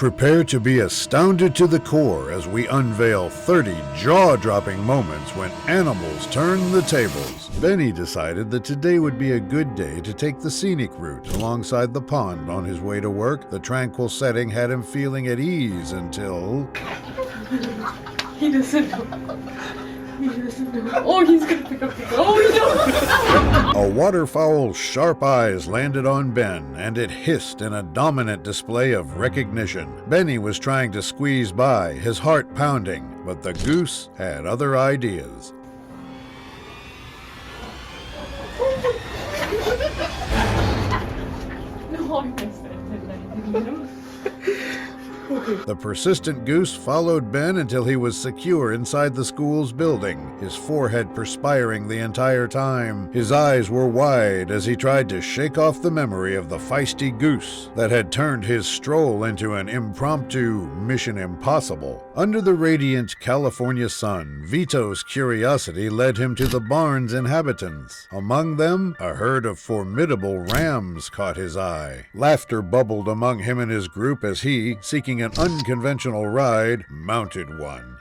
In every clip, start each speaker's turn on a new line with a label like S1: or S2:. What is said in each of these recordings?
S1: prepare to be astounded to the core as we unveil 30 jaw-dropping moments when animals turn the tables. Benny decided that today would be a good day to take the scenic route alongside the pond on his way to work. The tranquil setting had him feeling at ease until...
S2: He doesn't know. He doesn't know. Oh, he's gonna pick up the gun. Oh, he knows.
S1: A waterfowl's sharp eyes landed on Ben, and it hissed in a dominant display of recognition. Benny was trying to squeeze by, his heart pounding, but the goose had other ideas.
S2: No, I missed it.
S1: The persistent goose followed Ben until he was secure inside the school's building, his forehead perspiring the entire time. His eyes were wide as he tried to shake off the memory of the feisty goose that had turned his stroll into an impromptu Mission Impossible. Under the radiant California sun, Vito's curiosity led him to the barn's inhabitants. Among them, a herd of formidable rams caught his eye. Laughter bubbled among him and his group as he, seeking an unconventional ride, mounted one.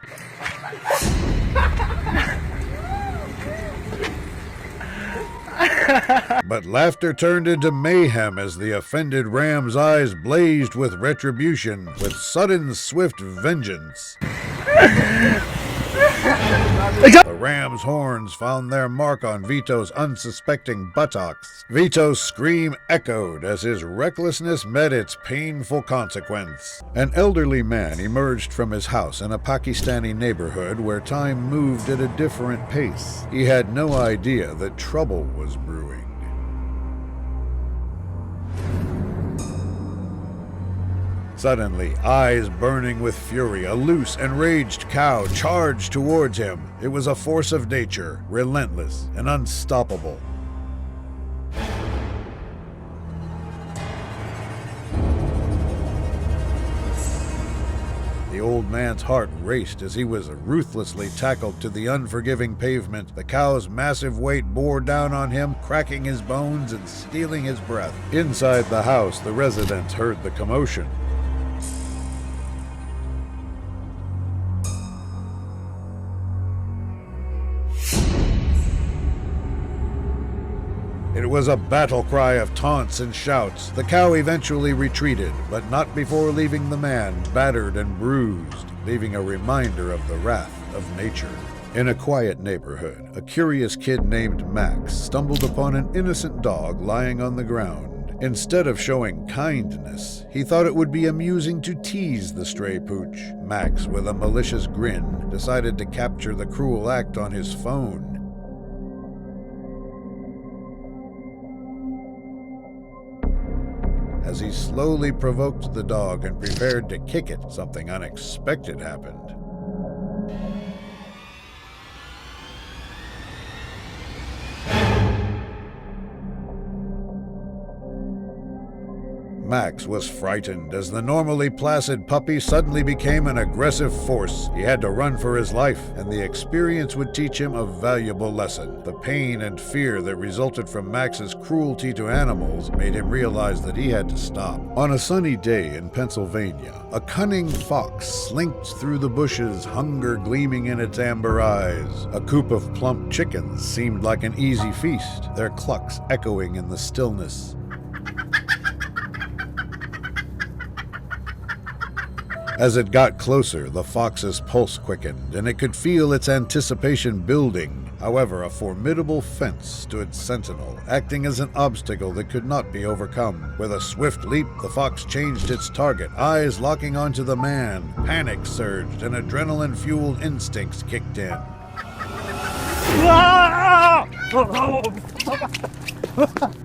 S1: But laughter turned into mayhem as the offended ram's eyes blazed with retribution, with sudden, swift vengeance. The ram's horns found their mark on Vito's unsuspecting buttocks. Vito's scream echoed as his recklessness met its painful consequence. An elderly man emerged from his house in a Pakistani neighborhood where time moved at a different pace. He had no idea that trouble was brewing. Suddenly, eyes burning with fury, a loose, enraged cow charged towards him. It was a force of nature, relentless and unstoppable. The old man's heart raced as he was ruthlessly tackled to the unforgiving pavement. The cow's massive weight bore down on him, cracking his bones and stealing his breath. Inside the house, the residents heard the commotion. It was a battle cry of taunts and shouts. The cow eventually retreated, but not before leaving the man battered and bruised, leaving a reminder of the wrath of nature. In a quiet neighborhood, a curious kid named Max stumbled upon an innocent dog lying on the ground. Instead of showing kindness, he thought it would be amusing to tease the stray pooch. Max, with a malicious grin, decided to capture the cruel act on his phone. As he slowly provoked the dog and prepared to kick it, something unexpected happened. Max was frightened as the normally placid puppy suddenly became an aggressive force. He had to run for his life, and the experience would teach him a valuable lesson. The pain and fear that resulted from Max's cruelty to animals made him realize that he had to stop. On a sunny day in Pennsylvania, a cunning fox slinked through the bushes, hunger gleaming in its amber eyes. A coop of plump chickens seemed like an easy feast, their clucks echoing in the stillness. As it got closer, the fox's pulse quickened, and it could feel its anticipation building. However, a formidable fence stood sentinel, acting as an obstacle that could not be overcome. With a swift leap, the fox changed its target, eyes locking onto the man. Panic surged, and adrenaline-fueled instincts kicked in.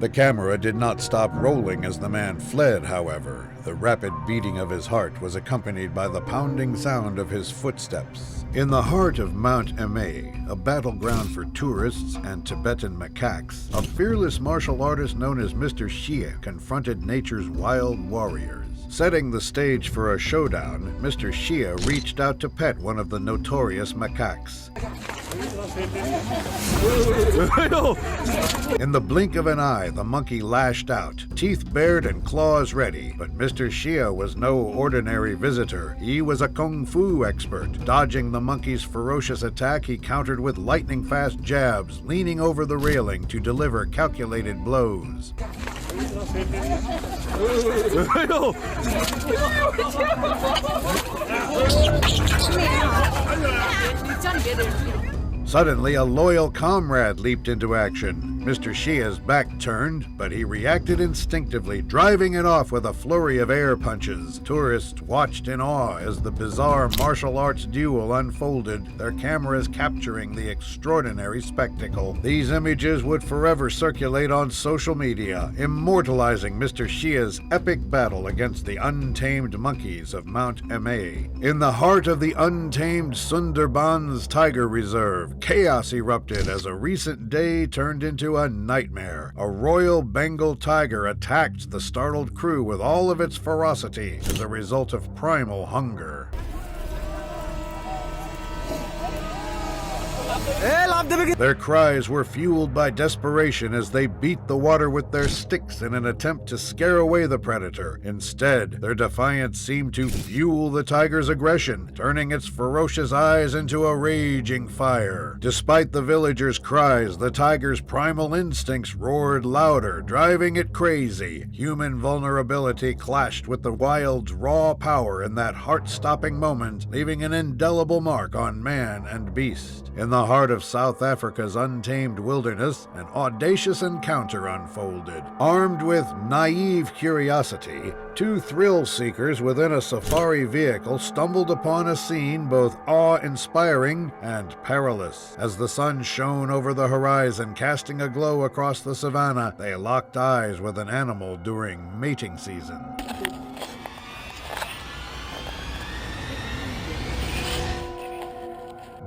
S1: The camera did not stop rolling as the man fled, however. The rapid beating of his heart was accompanied by the pounding sound of his footsteps. In the heart of Mount Emei, a battleground for tourists and Tibetan macaques, a fearless martial artist known as Mr. Xie confronted nature's wild warriors. Setting the stage for a showdown, Mr. Shia reached out to pet one of the notorious macaques. In the blink of an eye, the monkey lashed out, teeth bared and claws ready. But Mr. Shia was no ordinary visitor. He was a kung fu expert. Dodging the monkey's ferocious attack, he countered with lightning-fast jabs, leaning over the railing to deliver calculated blows. Suddenly, a loyal comrade leaped into action. Mr. Shia's back turned, but he reacted instinctively, driving it off with a flurry of air punches. Tourists watched in awe as the bizarre martial arts duel unfolded, their cameras capturing the extraordinary spectacle. These images would forever circulate on social media, immortalizing Mr. Shia's epic battle against the untamed monkeys of Mount Emei. In the heart of the untamed Sundarbans Tiger Reserve, chaos erupted as a recent day turned into a nightmare. A Royal Bengal tiger attacked the startled crew with all of its ferocity as a result of primal hunger. Their cries were fueled by desperation as they beat the water with their sticks in an attempt to scare away the predator. Instead, their defiance seemed to fuel the tiger's aggression, turning its ferocious eyes into a raging fire. Despite the villagers' cries, the tiger's primal instincts roared louder, driving it crazy. Human vulnerability clashed with the wild's raw power in that heart-stopping moment, leaving an indelible mark on man and beast. In the heart of South Africa's untamed wilderness, an audacious encounter unfolded. Armed with naive curiosity, two thrill-seekers within a safari vehicle stumbled upon a scene both awe-inspiring and perilous. As the sun shone over the horizon, casting a glow across the savannah, they locked eyes with an animal during mating season.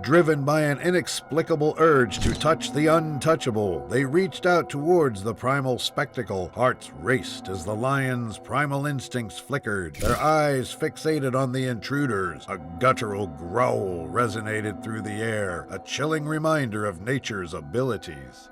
S1: Driven by an inexplicable urge to touch the untouchable, they reached out towards the primal spectacle. Hearts raced as the lion's primal instincts flickered, their eyes fixated on the intruders. A guttural growl resonated through the air, a chilling reminder of nature's abilities.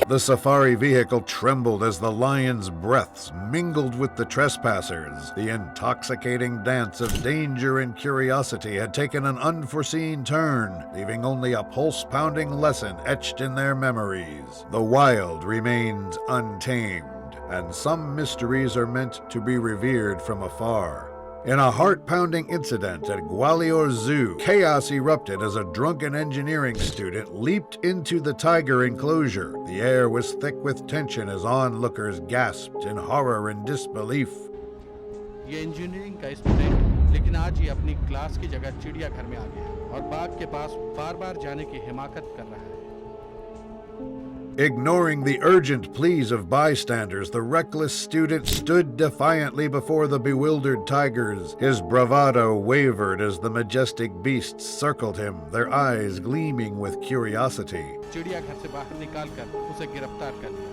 S1: The safari vehicle trembled as the lion's breaths mingled with the trespassers. The intoxicating dance of danger and curiosity had taken an unforeseen turn, leaving only a pulse-pounding lesson etched in their memories. The wild remains untamed, and some mysteries are meant to be revered from afar. In a heart-pounding incident at Gwalior Zoo, chaos erupted as a drunken engineering student leaped into the tiger enclosure. The air was thick with tension as onlookers gasped in horror and disbelief.
S3: ये engineering का student लेकिन आज ये अपनी class की जगह चिड़ियाघर में आ गया और बाघ के पास बार-बार जाने की हिमाकत कर रहा है.
S1: Ignoring the urgent pleas of bystanders, the reckless student stood defiantly before the bewildered tigers. His bravado wavered as the majestic beasts circled him, their eyes gleaming with curiosity.
S3: चिड़ियाघर से बाहर निकालकर उसे गिरफ्तार कर लिया.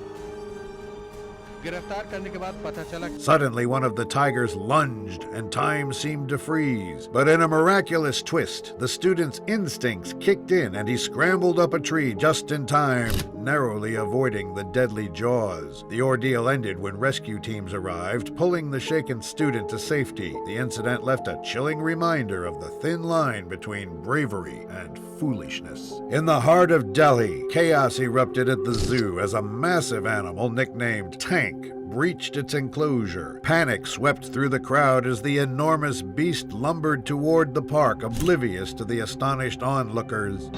S1: Suddenly, one of the tigers lunged, and time seemed to freeze. But in a miraculous twist, the student's instincts kicked in, and he scrambled up a tree just in time, narrowly avoiding the deadly jaws. The ordeal ended when rescue teams arrived, pulling the shaken student to safety. The incident left a chilling reminder of the thin line between bravery and foolishness. In the heart of Delhi, chaos erupted at the zoo as a massive animal nicknamed Tank breached its enclosure. Panic swept through the crowd as the enormous beast lumbered toward the park, oblivious to the astonished onlookers.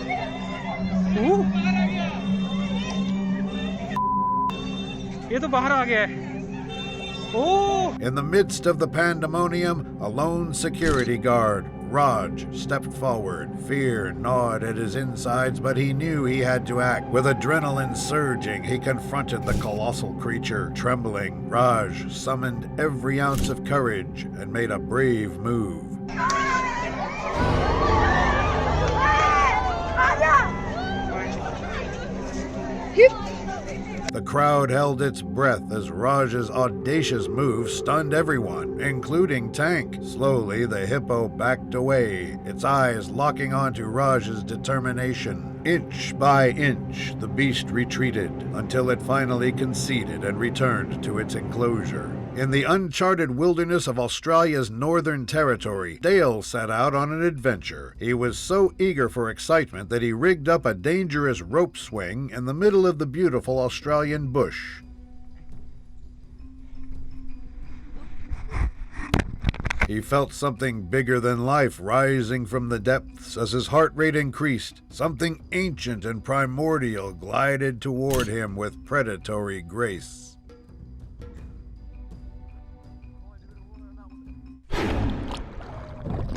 S1: In the midst of the pandemonium, a lone security guard, Raj, stepped forward. Fear gnawed at his insides, but he knew he had to act. With adrenaline surging, he confronted the colossal creature. Trembling, Raj summoned every ounce of courage and made a brave move. The crowd held its breath as Raj's audacious move stunned everyone, including Tank. Slowly, the hippo backed away, its eyes locking onto Raj's determination. Inch by inch, the beast retreated until it finally conceded and returned to its enclosure. In the uncharted wilderness of Australia's Northern Territory, Dale set out on an adventure. He was so eager for excitement that he rigged up a dangerous rope swing in the middle of the beautiful Australian bush. He felt something bigger than life rising from the depths as his heart rate increased. Something ancient and primordial glided toward him with predatory grace.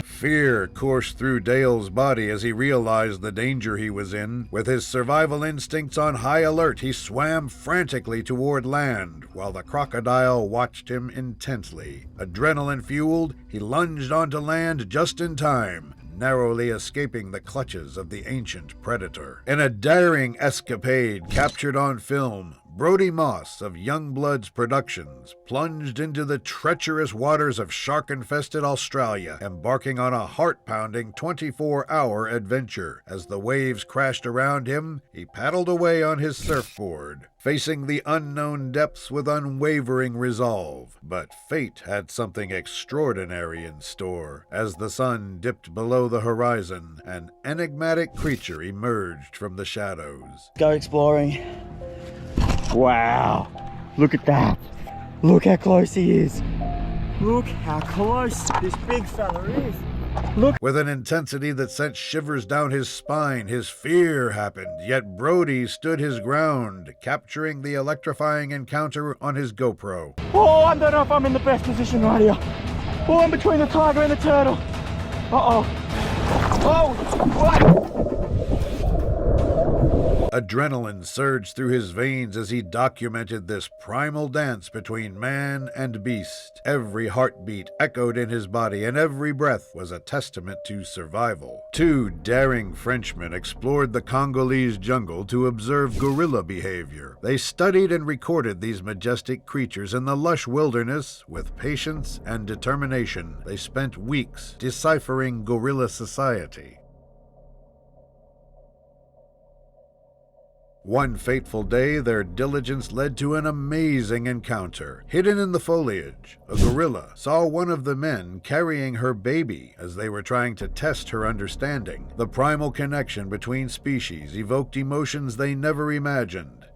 S1: Fear coursed through Dale's body as he realized the danger he was in. With his survival instincts on high alert, he swam frantically toward land, while the crocodile watched him intently. Adrenaline-fueled, he lunged onto land just in time, narrowly escaping the clutches of the ancient predator. In a daring escapade captured on film, Brody Moss of Youngbloods Productions plunged into the treacherous waters of shark-infested Australia, embarking on a heart-pounding 24-hour adventure. As the waves crashed around him, he paddled away on his surfboard, facing the unknown depths with unwavering resolve. But fate had something extraordinary in store. As the sun dipped below the horizon, an enigmatic creature emerged from the shadows.
S4: Go exploring. Wow, look at that. Look how close he is. Look how close this big fella is. Look.
S1: With an intensity that sent shivers down his spine, his fear happened, yet Brody stood his ground, capturing the electrifying encounter on his GoPro.
S4: Oh, I don't know if I'm in the best position right here. Oh, I'm between the tiger and the turtle. Uh-oh. Oh, what?
S1: Adrenaline surged through his veins as he documented this primal dance between man and beast. Every heartbeat echoed in his body, and every breath was a testament to survival. Two daring Frenchmen explored the Congolese jungle to observe gorilla behavior. They studied and recorded these majestic creatures in the lush wilderness with patience and determination. They spent weeks deciphering gorilla society. One fateful day, their diligence led to an amazing encounter. Hidden in the foliage, a gorilla saw one of the men carrying her baby as they were trying to test her understanding. The primal connection between species evoked emotions they never imagined.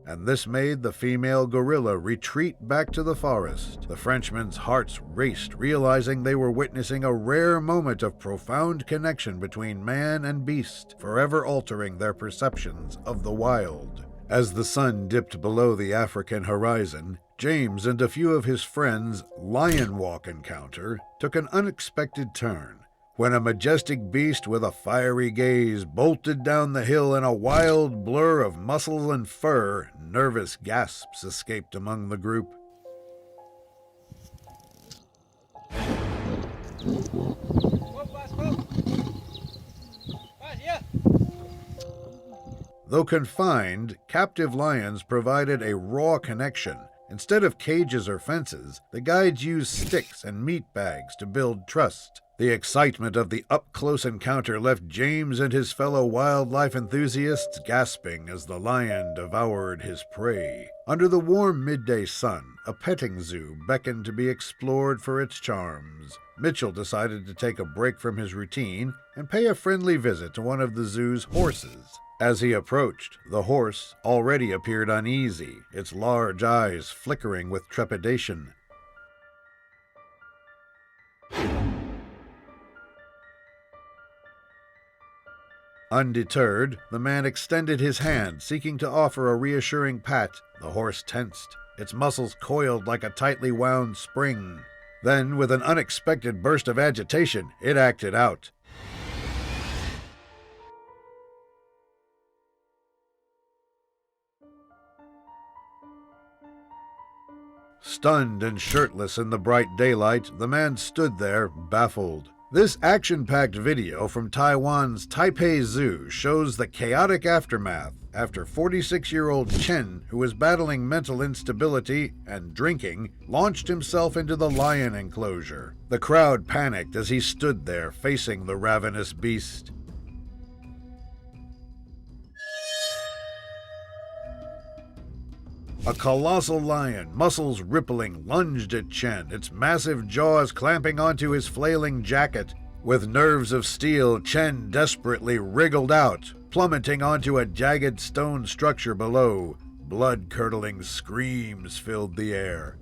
S1: And this made the female gorilla retreat back to the forest. The Frenchmen's hearts raced, realizing they were witnessing a rare moment of profound connection between man and beast, forever altering their perceptions of the wild. As the sun dipped below the African horizon, James and a few of his friends' lion walk encounter took an unexpected turn, when a majestic beast with a fiery gaze bolted down the hill in a wild blur of muscle and fur. Nervous gasps escaped among the group. Though confined, captive lions provided a raw connection. Instead of cages or fences, the guides used sticks and meat bags to build trust. The excitement of the up-close encounter left James and his fellow wildlife enthusiasts gasping as the lion devoured his prey. Under the warm midday sun, a petting zoo beckoned to be explored for its charms. Mitchell decided to take a break from his routine and pay a friendly visit to one of the zoo's horses. As he approached, the horse already appeared uneasy, its large eyes flickering with trepidation. Undeterred, the man extended his hand, seeking to offer a reassuring pat. The horse tensed, its muscles coiled like a tightly wound spring. Then, with an unexpected burst of agitation, it acted out. Stunned and shirtless in the bright daylight, the man stood there, baffled. This action-packed video from Taiwan's Taipei Zoo shows the chaotic aftermath after 46-year-old Chen, who was battling mental instability and drinking, launched himself into the lion enclosure. The crowd panicked as he stood there facing the ravenous beast. A colossal lion, muscles rippling, lunged at Chen, its massive jaws clamping onto his flailing jacket. With nerves of steel, Chen desperately wriggled out, plummeting onto a jagged stone structure below. Blood-curdling screams filled the air.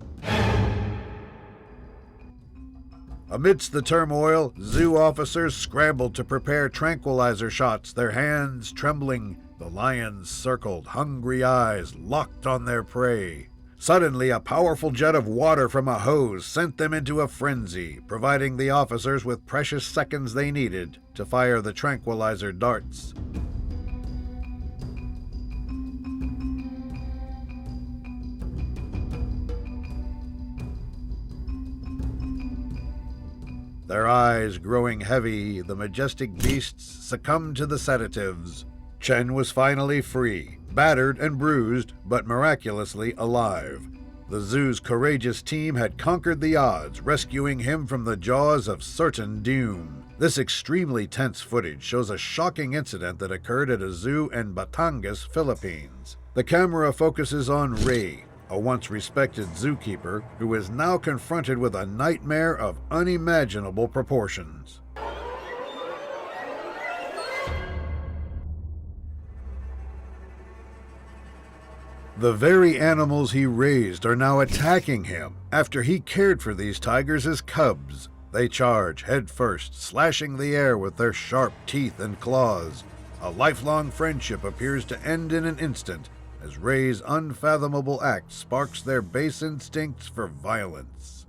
S1: Amidst the turmoil, zoo officers scrambled to prepare tranquilizer shots, their hands trembling. The lions circled, hungry eyes locked on their prey. Suddenly, a powerful jet of water from a hose sent them into a frenzy, providing the officers with precious seconds they needed to fire the tranquilizer darts. Their eyes growing heavy, the majestic beasts succumbed to the sedatives. Chen was finally free, battered and bruised, but miraculously alive. The zoo's courageous team had conquered the odds, rescuing him from the jaws of certain doom. This extremely tense footage shows a shocking incident that occurred at a zoo in Batangas, Philippines. The camera focuses on Ray, a once respected zookeeper who is now confronted with a nightmare of unimaginable proportions. The very animals he raised are now attacking him after he cared for these tigers as cubs. They charge head first, slashing the air with their sharp teeth and claws. A lifelong friendship appears to end in an instant as Ray's unfathomable act sparks their base instincts for violence.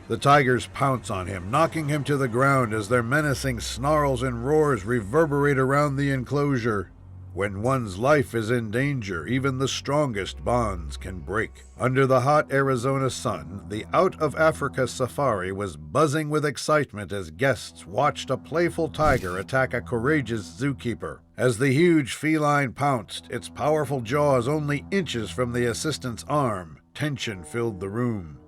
S1: The tigers pounce on him, knocking him to the ground as their menacing snarls and roars reverberate around the enclosure. When one's life is in danger, even the strongest bonds can break. Under the hot Arizona sun, the Out of Africa safari was buzzing with excitement as guests watched a playful tiger attack a courageous zookeeper. As the huge feline pounced, its powerful jaws only inches from the assistant's arm, tension filled the room.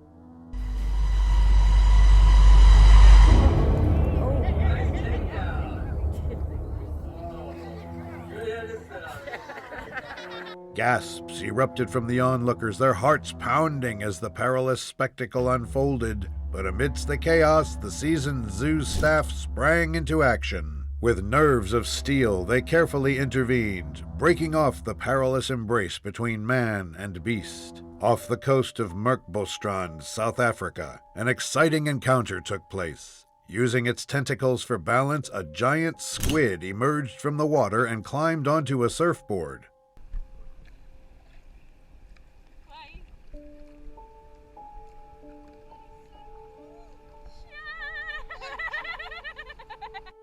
S1: Gasps erupted from the onlookers, their hearts pounding as the perilous spectacle unfolded. But amidst the chaos, the seasoned zoo staff sprang into action. With nerves of steel, they carefully intervened, breaking off the perilous embrace between man and beast. Off the coast of Merkbostrand, South Africa, an exciting encounter took place. Using its tentacles for balance, a giant squid emerged from the water and climbed onto a surfboard.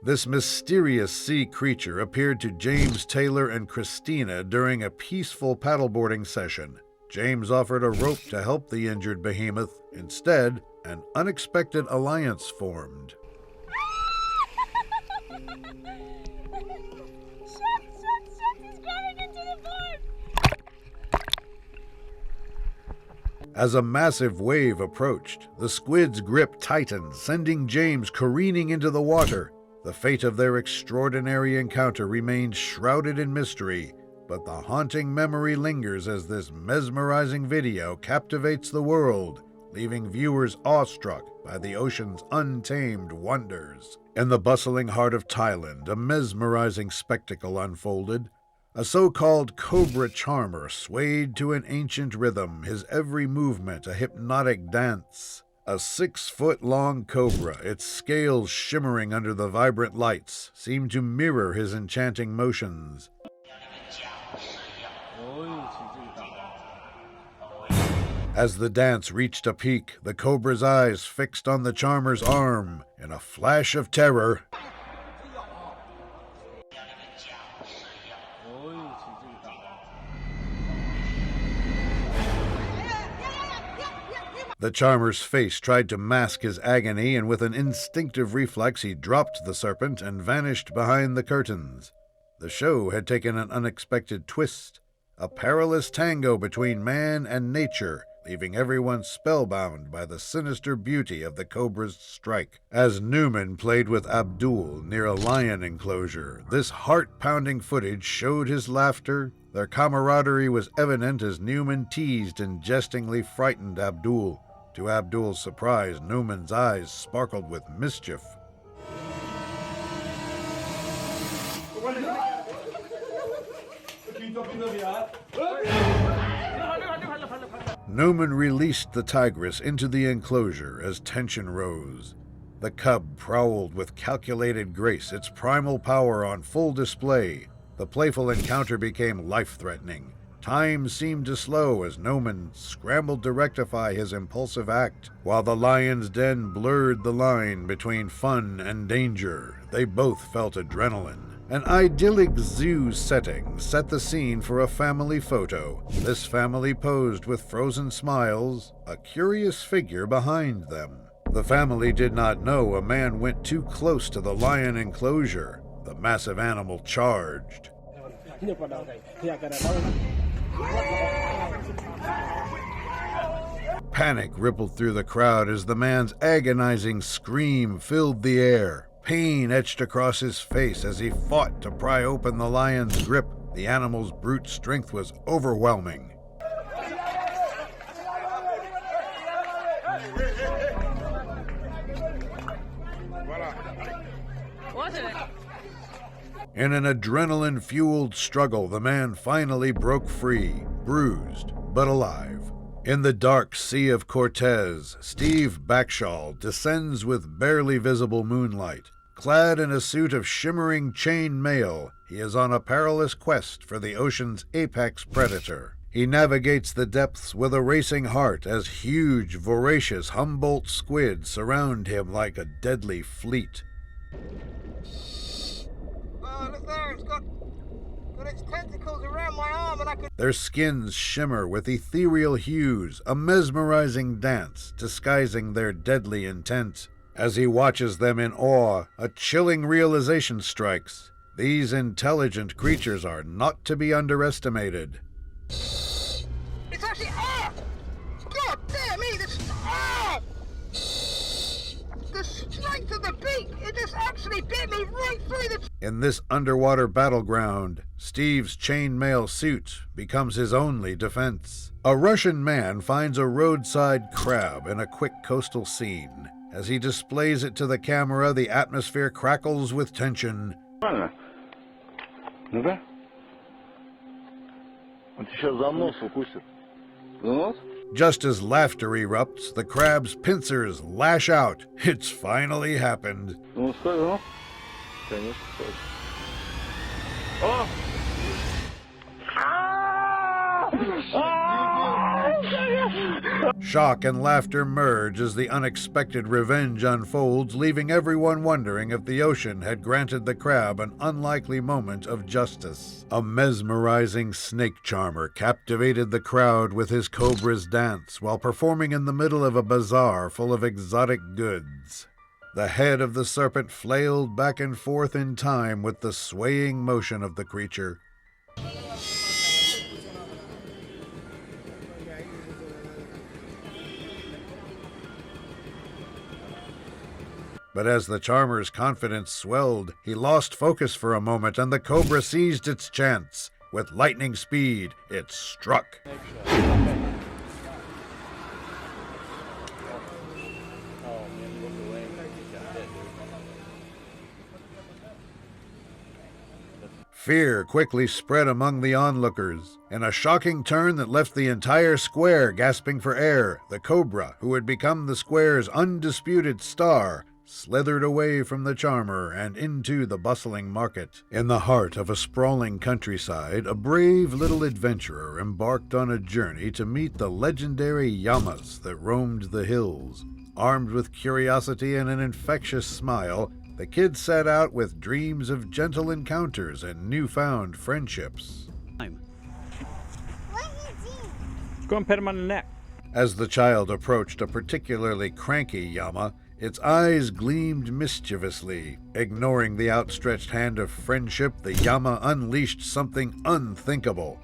S1: This mysterious sea creature appeared to James Taylor and Christina during a peaceful paddleboarding session. James offered a rope to help the injured behemoth. Instead, an unexpected alliance formed. As a massive wave approached, the squid's grip tightened, sending James careening into the water. The fate of their extraordinary encounter remains shrouded in mystery, but the haunting memory lingers as this mesmerizing video captivates the world, leaving viewers awestruck by the ocean's untamed wonders. In the bustling heart of Thailand, a mesmerizing spectacle unfolded. A so-called cobra charmer swayed to an ancient rhythm, his every movement a hypnotic dance. A 6-foot-long cobra, its scales shimmering under the vibrant lights, seemed to mirror his enchanting motions. As the dance reached a peak, the cobra's eyes fixed on the charmer's arm. In a flash of terror, The charmer's face tried to mask his agony, and with an instinctive reflex he dropped the serpent and vanished behind the curtains. The show had taken an unexpected twist, a perilous tango between man and nature, leaving everyone spellbound by the sinister beauty of the cobra's strike. As Newman played with Abdul near a lion enclosure, this heart-pounding footage showed his laughter. Their camaraderie was evident as Newman teased and jestingly frightened Abdul. To Abdul's surprise, Newman's eyes sparkled with mischief. Newman released the tigress into the enclosure as tension rose. The cub prowled with calculated grace, its primal power on full display. The playful encounter became life-threatening. Time seemed to slow as Newman scrambled to rectify his impulsive act. While the lion's den blurred the line between fun and danger, they both felt adrenaline. An idyllic zoo setting set the scene for a family photo. This family posed with frozen smiles, a curious figure behind them. The family did not know a man went too close to the lion enclosure. The massive animal charged. Panic rippled through the crowd as the man's agonizing scream filled the air. Pain etched across his face as he fought to pry open the lion's grip. The animal's brute strength was overwhelming. In an adrenaline-fueled struggle, the man finally broke free, bruised but alive. In the dark Sea of Cortez, Steve Backshall descends with barely visible moonlight. Clad in a suit of shimmering chain mail, he is on a perilous quest for the ocean's apex predator. He navigates the depths with a racing heart as huge, voracious Humboldt squid surround him like a deadly fleet.
S5: Oh, look there, it's got its tentacles around my arm and I could...
S1: Their skins shimmer with ethereal hues, a mesmerizing dance disguising their deadly intent. As he watches them in awe, a chilling realization strikes. These intelligent creatures are not to be underestimated.
S5: It's actually... Ah! God damn me! The strength of the beak! It just actually bit me right through the...
S1: In this underwater battleground, Steve's chainmail suit becomes his only defense. A Russian man finds a roadside crab in a quick coastal scene. As he displays it to the camera, the atmosphere crackles with tension. Just as laughter erupts, the crab's pincers lash out. It's finally happened. Shock and laughter merge as the unexpected revenge unfolds, leaving everyone wondering if the ocean had granted the crab an unlikely moment of justice. A mesmerizing snake charmer captivated the crowd with his cobra's dance while performing in the middle of a bazaar full of exotic goods. The head of the serpent flailed back and forth in time with the swaying motion of the creature. But as the charmer's confidence swelled, he lost focus for a moment and the cobra seized its chance. With lightning speed, it struck. Fear quickly spread among the onlookers. In a shocking turn that left the entire square gasping for air, the cobra, who had become the square's undisputed star, slithered away from the charmer and into the bustling market. In the heart of a sprawling countryside, a brave little adventurer embarked on a journey to meet the legendary llamas that roamed the hills. Armed with curiosity and an infectious smile, the kid set out with dreams of gentle encounters and newfound friendships.
S4: Go and pet him on the neck.
S1: As the child approached a particularly cranky Yama, its eyes gleamed mischievously. Ignoring the outstretched hand of friendship, the Yama unleashed something unthinkable.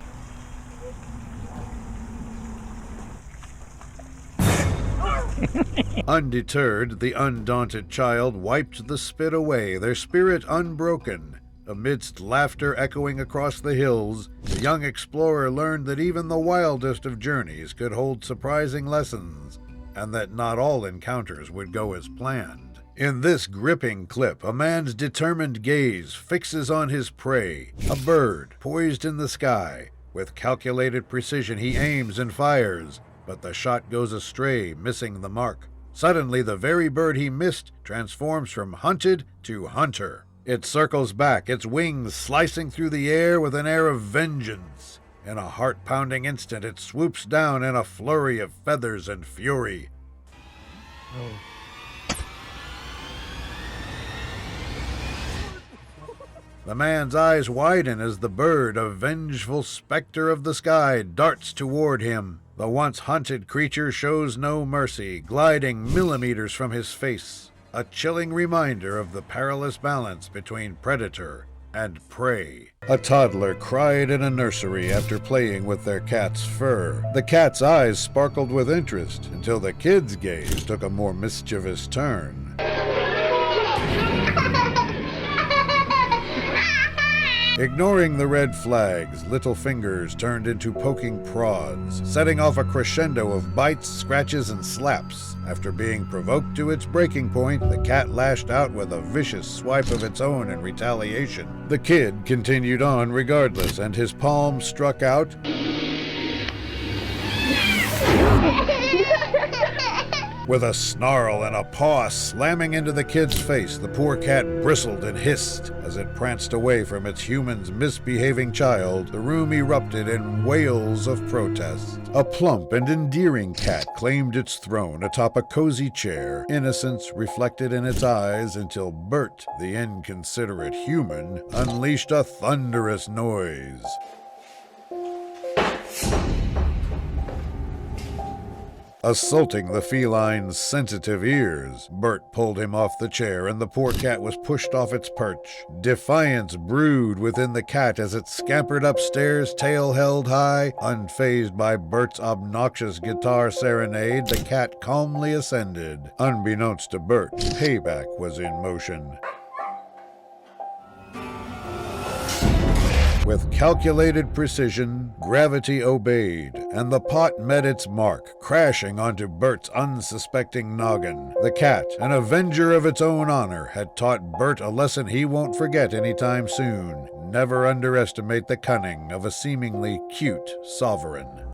S1: Undeterred, the undaunted child wiped the spit away, their spirit unbroken. Amidst laughter echoing across the hills, the young explorer learned that even the wildest of journeys could hold surprising lessons, and that not all encounters would go as planned. In this gripping clip, a man's determined gaze fixes on his prey, a bird poised in the sky. With calculated precision, he aims and fires, but the shot goes astray, missing the mark. Suddenly, the very bird he missed transforms from hunted to hunter. It circles back, its wings slicing through the air with an air of vengeance. In a heart-pounding instant, it swoops down in a flurry of feathers and fury. The man's eyes widen as the bird, a vengeful specter of the sky, darts toward him. The once hunted creature shows no mercy, gliding millimeters from his face, a chilling reminder of the perilous balance between predator and prey. A toddler cried in a nursery after playing with their cat's fur. The cat's eyes sparkled with interest until the kid's gaze took a more mischievous turn. Ignoring the red flags, little fingers turned into poking prods, setting off a crescendo of bites, scratches, and slaps. After being provoked to its breaking point, the cat lashed out with a vicious swipe of its own in retaliation. The kid continued on regardless, and his palm struck out with a snarl and a paw slamming into the kid's face. The poor cat bristled and hissed. As it pranced away from its human's misbehaving child, the room erupted in wails of protest. A plump and endearing cat claimed its throne atop a cozy chair, innocence reflected in its eyes until Bert, the inconsiderate human, unleashed a thunderous noise. Assaulting the feline's sensitive ears, Bert pulled him off the chair and the poor cat was pushed off its perch. Defiance brewed within the cat as it scampered upstairs, tail held high. Unfazed by Bert's obnoxious guitar serenade, the cat calmly ascended. Unbeknownst to Bert, payback was in motion. With calculated precision, gravity obeyed, and the pot met its mark, crashing onto Bert's unsuspecting noggin. The cat, an avenger of its own honor, had taught Bert a lesson he won't forget anytime soon. Never underestimate the cunning of a seemingly cute sovereign.